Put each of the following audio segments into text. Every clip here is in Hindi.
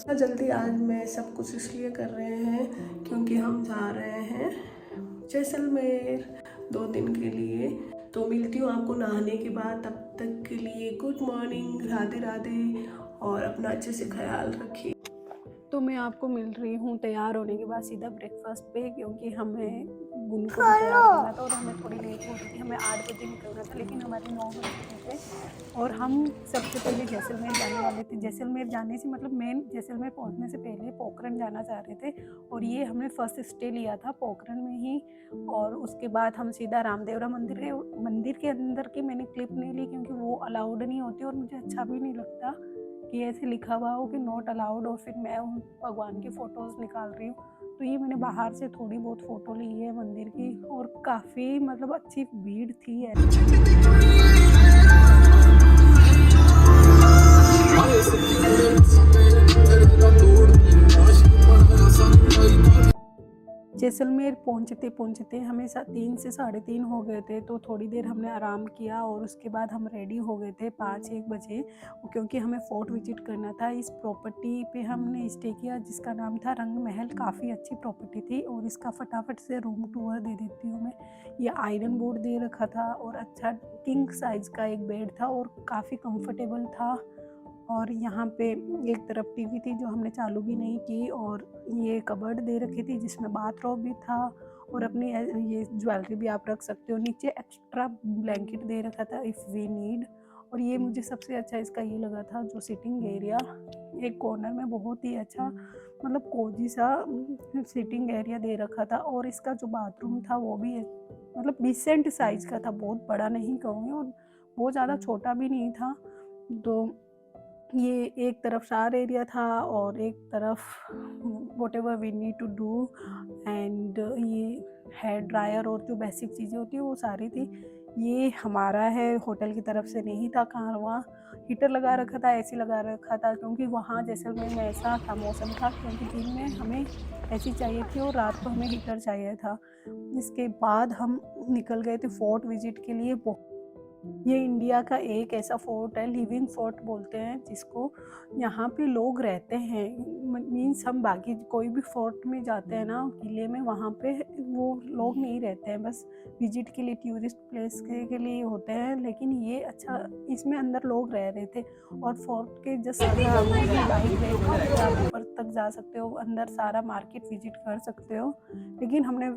जल्दी आज मैं सब कुछ इसलिए कर रहे हैं क्योंकि हम जा रहे हैं जैसलमेर 2 दिन के लिए। तो मिलती हूँ आपको नहाने के बाद। तब तक के लिए गुड मॉर्निंग, राधे राधे, और अपना अच्छे से ख्याल रखिए। तो मैं आपको मिल रही हूँ तैयार होने के बाद सीधा ब्रेकफास्ट पे, क्योंकि हमें गुन को तैयार करना था और हमें थोड़ी लेट हो रही थी। हमें 8 बजे निकलना था लेकिन हमारे 9 बज चुके थे और हम सबसे पहले जैसलमेर जाने वाले थे। जैसलमेर जाने से मतलब मेन जैसलमेर पहुंचने से पहले पोखरन जाना चाह रहे थे और ये हमने फर्स्ट स्टे लिया था पोखरन में ही। और उसके बाद हम सीधा रामदेवरा मंदिर के अंदर की मैंने क्लिप नहीं ली क्योंकि वो अलाउड नहीं होती और मुझे अच्छा भी नहीं लगता कि ऐसे लिखा हुआ हो कि नॉट अलाउड और फिर मैं उन भगवान की फ़ोटोज़ निकाल रही हूँ। तो ये मैंने बाहर से थोड़ी बहुत फ़ोटो ली है मंदिर की और काफ़ी मतलब अच्छी भीड़ थी। जैसलमेर पहुँचते हमें 3 से 3:30 हो गए थे। तो थोड़ी देर हमने आराम किया और उसके बाद हम रेडी हो गए थे 5-1 बजे, क्योंकि हमें फोर्ट विजिट करना था। इस प्रॉपर्टी पे हमने स्टे किया जिसका नाम था रंग महल। काफ़ी अच्छी प्रॉपर्टी थी और इसका फटाफट से रूम टूर दे देती हूँ मैं। ये आयरन बोर्ड दे रखा था और अच्छा किंग साइज़ का एक बेड था और काफ़ी कंफर्टेबल था। और यहाँ पे एक तरफ टीवी थी जो हमने चालू भी नहीं की और ये कबर्ड दे रखी थी जिसमें बाथरोब भी था और अपनी ये ज्वेलरी भी आप रख सकते हो। नीचे एक्स्ट्रा ब्लैंकेट दे रखा था इफ़ वी नीड। और ये मुझे सबसे अच्छा इसका ये लगा था जो सिटिंग एरिया एक कॉर्नर में बहुत ही अच्छा मतलब कोजी सा सिटिंग एरिया दे रखा था। और इसका जो बाथरूम था वो भी मतलब डिसेंट साइज़ का था, बहुत बड़ा नहीं कहूँगी और बहुत ज़्यादा छोटा भी नहीं था। तो ये एक तरफ शावर एरिया था और एक तरफ whatever we need to do and ये हेयर ड्रायर और जो बेसिक चीज़ें होती है वो सारी थी। ये हमारा है, होटल की तरफ से नहीं था। कहाँ वहाँ हीटर लगा रखा था, एसी लगा रखा था क्योंकि वहाँ जैसलमेर में ऐसा था मौसम था क्योंकि दिन में हमें एसी चाहिए थी और रात को हमें हीटर चाहिए था। इसके बाद हम निकल गए थे फोर्ट विजिट के लिए। ये इंडिया का एक ऐसा फोर्ट है, लिविंग फोर्ट बोलते हैं जिसको। यहाँ पे लोग रहते हैं, मीन्स हम बाकी कोई भी फोर्ट में जाते हैं ना किले में, वहाँ पे वो लोग नहीं रहते हैं, बस विजिट के लिए टूरिस्ट प्लेस के लिए होते हैं। लेकिन ये अच्छा इसमें अंदर लोग रह रहे थे और फोर्ट के जस्ट बाइक लेकर आप ऊपर तक जा सकते हो, अंदर सारा मार्केट विजिट कर सकते हो। लेकिन हमने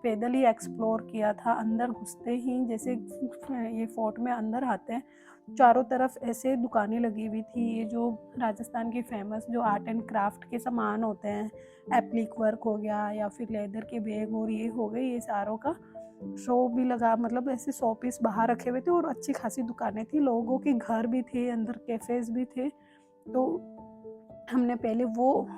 पैदल ही एक्सप्लोर किया था। अंदर घुसते ही जैसे ये फोर्ट में अंदर आते हैं चारों तरफ ऐसे दुकानें लगी हुई थी। ये जो राजस्थान की फेमस जो आर्ट एंड क्राफ्ट के सामान होते हैं, एप्लिक वर्क हो गया या फिर लेदर के बैग और ये हो गए, ये सारों का शो भी लगा। मतलब ऐसे 100 पीस बाहर रखे हुए थे और अच्छी खासी दुकानें थी। लोगों के घर भी थे, अंदर कैफेज भी थे। तो हमने पहले वो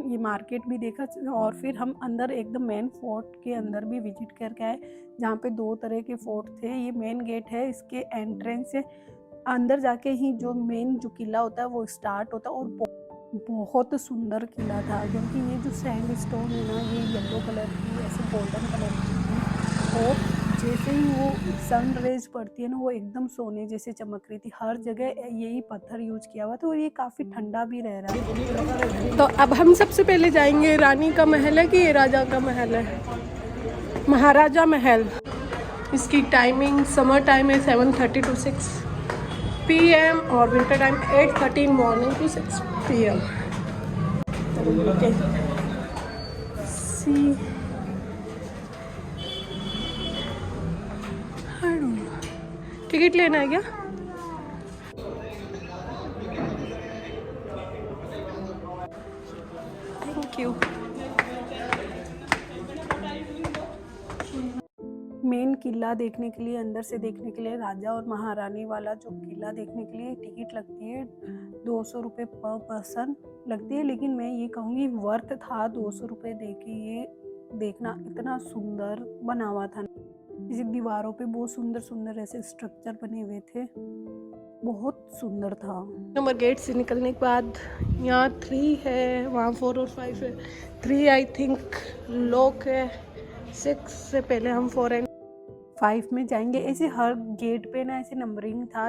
ये मार्केट भी देखा और फिर हम अंदर एकदम मेन फोर्ट के अंदर भी विजिट करके आए जहाँ पे 2 तरह के फोर्ट थे। ये मेन गेट है, इसके एंट्रेंस से अंदर जाके ही जो मेन जो किला होता है वो स्टार्ट होता है। और बहुत सुंदर किला था क्योंकि ये जो सैंड स्टोन है ना, ये येलो कलर की ऐसे गोल्डन कलर की थी और जैसे ही वो सन रेज पड़ती है ना वो एकदम सोने जैसे चमक रही थी। हर जगह यही पत्थर यूज किया हुआ था और ये काफ़ी ठंडा भी रह रहा है। तो अब हम सबसे पहले जाएंगे, रानी का महल है कि ये राजा का महल है? महाराजा महल। इसकी टाइमिंग समर टाइम है 7:30 to 6 PM और winter time 8:30 morning to 6 PM। Ticket लेना है क्या? Thank you. मेन किला देखने के लिए, अंदर से देखने के लिए, राजा और महारानी वाला जो किला देखने के लिए टिकट लगती है 200 रुपये पर पर्सन लगती है। लेकिन मैं ये कहूँगी वर्थ था 200 रुपये दे के ये देखना। इतना सुंदर बना हुआ था, इस दीवारों पे बहुत सुंदर सुंदर ऐसे स्ट्रक्चर बने हुए थे, बहुत सुंदर था। नंबर गेट से निकलने के बाद यहाँ 3 है, वहाँ 4 और 5 है। 3 आई थिंक लॉक है, 6 से पहले हम 4 एंड 5 में जाएंगे। ऐसे हर गेट पे ना ऐसे नंबरिंग था,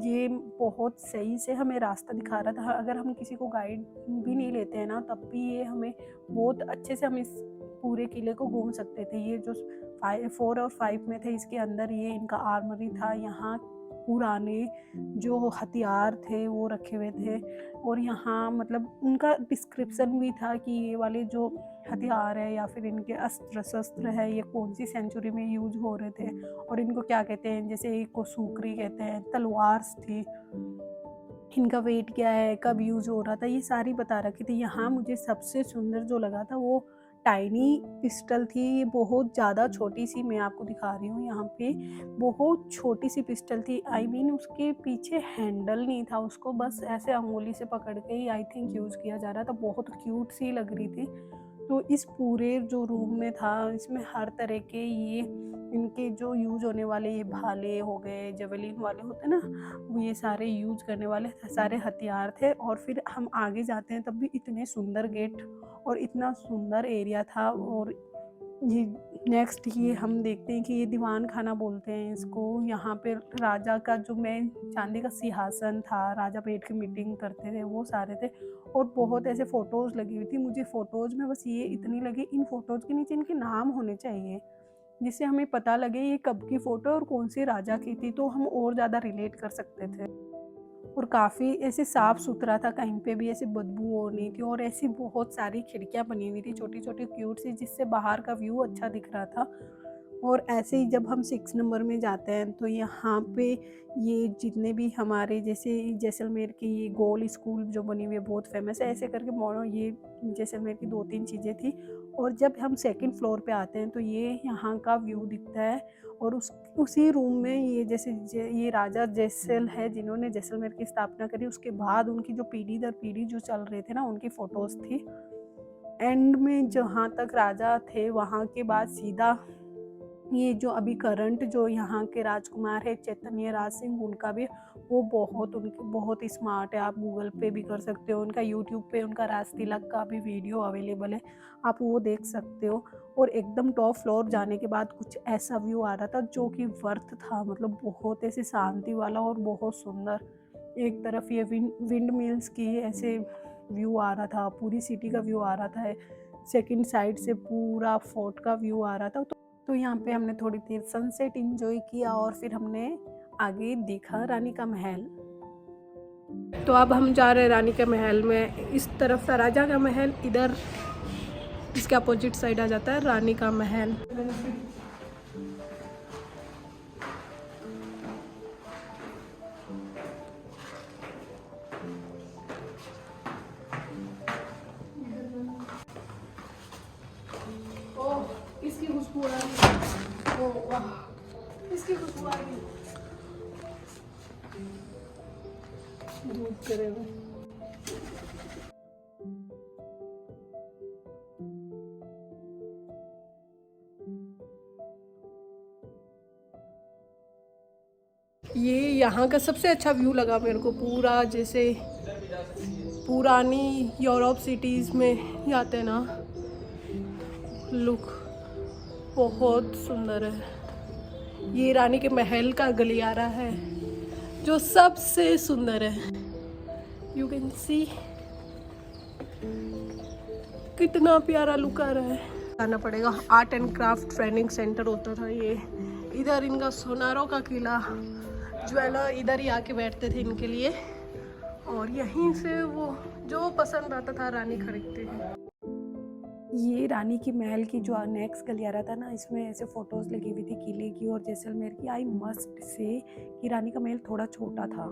ये बहुत सही से हमें रास्ता दिखा रहा था। अगर हम किसी को गाइड भी नहीं लेते हैं ना, तब भी ये हमें बहुत अच्छे से हम इस पूरे किले को घूम सकते थे। ये जो 4 और 5 में थे, इसके अंदर ये इनका आर्मरी था। यहाँ पुराने जो हथियार थे वो रखे हुए थे, और यहाँ मतलब उनका डिस्क्रिप्शन भी था कि ये वाले जो हथियार है या फिर इनके अस्त्र शस्त्र है, ये कौन सी सेंचुरी में यूज हो रहे थे और इनको क्या कहते हैं। जैसे एक को सूकरी कहते हैं, तलवार थी, इनका वेट क्या है, कब यूज हो रहा था, ये सारी बता रखी थी। यहाँ मुझे सबसे सुंदर जो लगा था वो टाइनी पिस्टल थी। ये बहुत ज़्यादा छोटी सी, मैं आपको दिखा रही हूँ यहाँ पे, बहुत छोटी सी पिस्टल थी। आई मीन उसके पीछे हैंडल नहीं था, उसको बस ऐसे अंगुली से पकड़ के ही आई थिंक यूज़ किया जा रहा था। बहुत क्यूट सी लग रही थी। तो इस पूरे जो रूम में था, इसमें हर तरह के ये इनके जो यूज होने वाले ये भाले हो गए, जवेलिन वाले होते ना, वो ये सारे यूज करने वाले सारे हथियार थे। और फिर हम आगे जाते हैं तब भी इतने सुंदर गेट और इतना सुंदर एरिया था। और ये नेक्स्ट ये हम देखते हैं कि ये दीवान खाना बोलते हैं इसको। यहाँ पे राजा का जो मेन चांदी का सिंहासन था, राजा बैठ के मीटिंग करते थे, वो सारे थे। और बहुत ऐसे फ़ोटोज़ लगी हुई थी। मुझे फ़ोटोज़ में बस ये इतनी लगी, इन फ़ोटोज़ के नीचे इनके नाम होने चाहिए, जिससे हमें पता लगे ये कब की फ़ोटो और कौन सी राजा की थी, तो हम और ज़्यादा रिलेट कर सकते थे। और काफ़ी ऐसे साफ़ सुथरा था, कहीं पे भी ऐसे बदबू और नहीं थी। और ऐसी बहुत सारी खिड़कियाँ बनी हुई थी छोटी छोटी क्यूट सी, जिससे बाहर का व्यू अच्छा दिख रहा था। और ऐसे ही जब हम 6 नंबर में जाते हैं तो यहाँ पे ये जितने भी हमारे जैसे जैसलमेर की ये गोल स्कूल जो बनी हुई है बहुत फेमस है, ऐसे करके मॉडल ये जैसलमेर की 2-3 चीज़ें थी। और जब हम 2nd फ्लोर पे आते हैं तो ये यहाँ का व्यू दिखता है। और उसी रूम में ये ये राजा जैसल है जिन्होंने जैसलमेर की स्थापना करी, उसके बाद उनकी जो पीढ़ी दर पीढ़ी जो चल रहे थे ना, उनकी फ़ोटोज़ थी। एंड में जहाँ तक राजा थे वहाँ के बाद सीधा ये जो अभी करंट जो यहाँ के राजकुमार है चैतन्य राज सिंह, उनका भी वो बहुत स्मार्ट है। आप गूगल पे भी कर सकते हो, उनका यूट्यूब पे उनका राज तिलक का भी वीडियो अवेलेबल है, आप वो देख सकते हो। और एकदम टॉप फ्लोर जाने के बाद कुछ ऐसा व्यू आ रहा था जो कि वर्थ था, मतलब बहुत ऐसे शांति वाला और बहुत सुंदर। एक तरफ ये विंड मिल्स की ऐसे व्यू आ रहा था, पूरी सिटी का व्यू आ रहा था। सेकंड साइड से पूरा फोर्ट का व्यू आ रहा था। तो यहाँ पे हमने थोड़ी देर सनसेट एंजॉय किया और फिर हमने आगे देखा रानी का महल। तो अब हम जा रहे हैं रानी के महल में। इस तरफ था राजा का महल, इधर इसके अपोजिट साइड आ जाता है रानी का महल। इसकी खुशबू आ रही, ओह वाह, इसकी खुशबू आ रही, दूध करे हुए। ये यहाँ का सबसे अच्छा व्यू लगा मेरे को, पूरा जैसे पुरानी यूरोप सिटीज़ में जाते हैं ना, लुक बहुत सुंदर है। ये रानी के महल का गलियारा है जो सबसे सुंदर है। यू कैन सी कितना प्यारा लुक आ रहा है। आना पड़ेगा, art and craft training centre होता था ये। इधर इनका सोनारों का किला, ज्वेलर इधर ही आके बैठते थे इनके लिए, और यहीं से वो जो पसंद आता था रानी खरीदते थे। ये रानी की महल की जो नेक्स्ट गलियारा था ना, इसमें ऐसे फोटोज लगी हुई थी किले की और जैसलमेर की। आई मस्ट से कि रानी का महल थोड़ा छोटा था।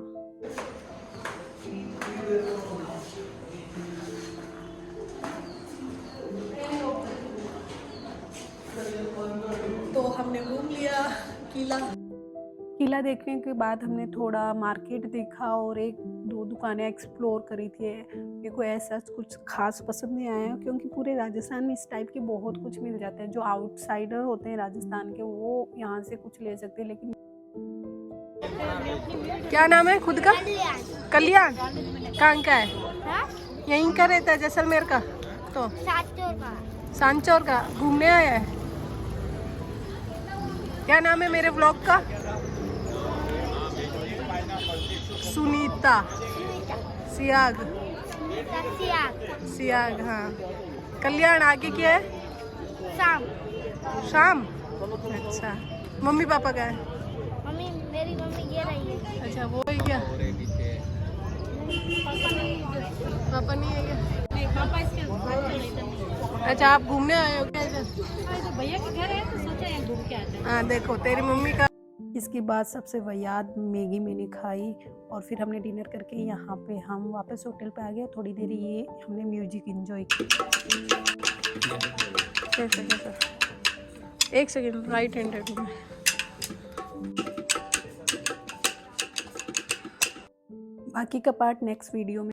तो हमने घूम लिया किला देखने के बाद हमने थोड़ा मार्केट देखा और 1-2 दुकानें एक्सप्लोर करी थी। मेरे को ऐसा कुछ खास पसंद नहीं आया, क्योंकि पूरे राजस्थान में इस टाइप के बहुत कुछ मिल जाते हैं। जो आउटसाइडर होते हैं राजस्थान के, वो यहाँ से कुछ ले सकते हैं। लेकिन क्या नाम है खुद का? कल्याण। कहाँ का है? यहीं का रहता है जैसलमेर का? तो सांचौर का घूमने आया है। क्या नाम है मेरे व्लॉग का? सुनीता सियाग। सियाग, हाँ। कल्याण आगे क्या है? शाम। शाम। अच्छा, मम्मी पापा का है? मेरी मम्मी ये रही है। अच्छा, वो है क्या? पापा नहीं है क्या? पापा इसके अच्छा, आप घूमने आए हो क्या इधर? तो भैया के घर है तो सोचा यहाँ घूम के आते हैं। हाँ, देखो तेरी मम्मी का। इसके बाद सबसे याद मैगी मैंने खाई और फिर हमने डिनर करके यहाँ पे हम वापस होटल पे आ गए। थोड़ी देर ये हमने म्यूजिक एंजॉय किया। एक सेकेंड, राइट हैंडेड में। बाकी का पार्ट नेक्स्ट वीडियो में।